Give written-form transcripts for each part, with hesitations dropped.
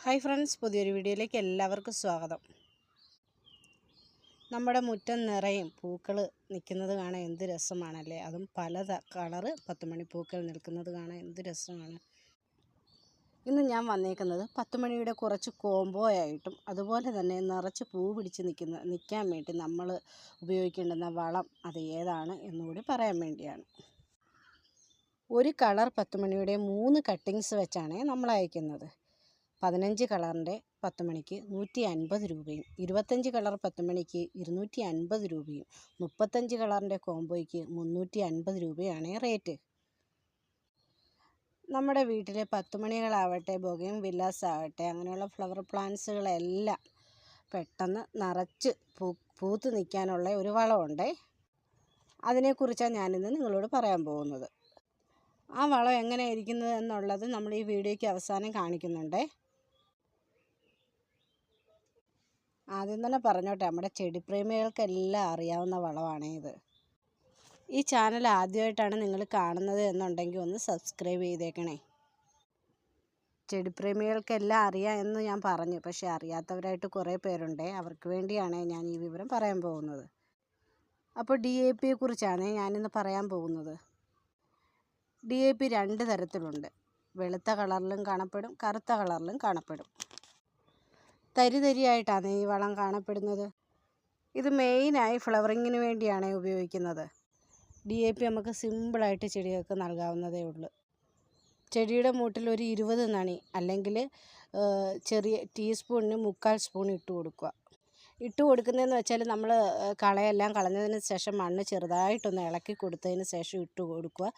Hi friends, പുതിയൊരു വീഡിയോയിലേക്ക് എല്ലാവർക്കും സ്വാഗതം. നമ്മുടെ മുറ്റം നിറയും പൂക്കൾ നിൽക്കുന്നത് കാണാൻ എന്ത് രസമാണല്ലേ. അതും പല കളറ് 10 മണി പൂക്കൾ നിൽക്കുന്നത് കാണാൻ എന്ത് രസമാണ്. ഇന്ന് ഞാൻ വന്നേക്കുന്നത് 10 മണിയുടെ കുറച്ച് കോംബോയായിട്ടും അതുപോലെ തന്നെ നിറച്ച് പൂ പിടിച്ച് നിൽക്കാൻ വേണ്ടി നമ്മൾ ഉപയോഗിക്കേണ്ടുന്ന വളം അത് ഏതാണ് എന്നുകൂടി പറയാൻ വേണ്ടിയാണ്. ഒരു കളർ 10 മണിയുടെ 3 കട്ടിങ്സ് വെച്ചാണ് നമ്മൾ അയക്കുന്നത്. 15 കളറിൻ്റെ 10 മണിക്ക് 150 രൂപയും, 25 കളർ 10 മണിക്ക് 250 രൂപയും, 35 കളറിൻ്റെ കോംബോയ്ക്ക് 350 രൂപയാണ് റേറ്റ്. നമ്മുടെ വീട്ടിലെ 10 മണികളാവട്ടെ, ബൊഗൈൻ വില്ലാസ് ആവട്ടെ, അങ്ങനെയുള്ള ഫ്ലവർ പ്ലാന്റ്സുകളെല്ലാം പെട്ടെന്ന് നിറച്ച് പൂത്ത് നിൽക്കാനുള്ള ഒരു വളമുണ്ട്. അതിനെക്കുറിച്ചാണ് ഞാനിന്ന് നിങ്ങളോട് പറയാൻ പോകുന്നത്. ആ വളം എങ്ങനെ ഇരിക്കുന്നത് എന്നുള്ളത് നമ്മൾ ഈ വീഡിയോയ്ക്ക് അവസാനം കാണിക്കുന്നുണ്ട്. ആദ്യം തന്നെ പറഞ്ഞോട്ടെ, നമ്മുടെ ചെടിപ്രേമികൾക്കെല്ലാം അറിയാവുന്ന വളമാണ് ഇത്. ഈ ചാനൽ ആദ്യമായിട്ടാണ് നിങ്ങൾ കാണുന്നത് എന്നുണ്ടെങ്കിൽ ഒന്ന് സബ്സ്ക്രൈബ് ചെയ്തേക്കണേ. ചെടിപ്രേമികൾക്കെല്ലാം അറിയാം എന്ന് ഞാൻ പറഞ്ഞു, പക്ഷേ അറിയാത്തവരായിട്ട് കുറേ പേരുണ്ട്. അവർക്ക് വേണ്ടിയാണ് ഞാൻ ഈ വിവരം പറയാൻ പോകുന്നത്. അപ്പോൾ DAP കുറിച്ചാണ് ഞാനിന്ന് പറയാൻ പോകുന്നത്. DAP 2 തരത്തിലുണ്ട്. വെളുത്ത കളറിലും കാണപ്പെടും, കറുത്ത കളറിലും കാണപ്പെടും. തരിതരിയായിട്ടാണ് ഈ വളം കാണപ്പെടുന്നത്. ഇത് മെയിനായി ഫ്ലവറിങ്ങിന് വേണ്ടിയാണ് ഉപയോഗിക്കുന്നത്. DAP നമുക്ക് സിമ്പിളായിട്ട് ചെടികൾക്ക് നൽകാവുന്നതേ ഉള്ളൂ. ചെടിയുടെ മൂട്ടിൽ ഒരു 20 നണി അല്ലെങ്കിൽ ചെറിയ ടീസ്പൂണിന് 3/4 സ്പൂൺ ഇട്ട് കൊടുക്കുക. ഇട്ട് കൊടുക്കുന്നതെന്ന് വെച്ചാൽ നമ്മൾ കളയെല്ലാം കളഞ്ഞതിന് ശേഷം മണ്ണ് ചെറുതായിട്ടൊന്ന് ഇളക്കി കൊടുത്തതിന് ശേഷം ഇട്ട് കൊടുക്കുക.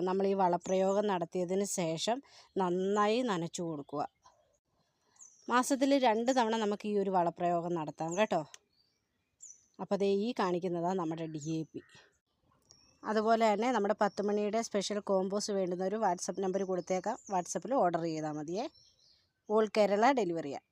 നമ്മൾ ഈ വളപ്രയോഗം നടത്തിയതിന് ശേഷം നന്നായി നനച്ചു കൊടുക്കുക. മാസത്തിൽ 2 തവണ നമുക്ക് ഈ ഒരു വളപ്രയോഗം നടത്താം കേട്ടോ. അപ്പോൾ ദേ ഈ കാണിക്കുന്നതാണ് നമ്മുടെ DAP. അതുപോലെ തന്നെ നമ്മുടെ 10 മണിയുടെ സ്പെഷ്യൽ കോമ്പോസ് വേണ്ടുന്നൊരു വാട്സപ്പ് നമ്പർ കൊടുത്തേക്കാം. വാട്സപ്പിൽ ഓർഡർ ചെയ്താൽ മതിയേ. ഓൾ കേരള ഡെലിവറിയാണ്.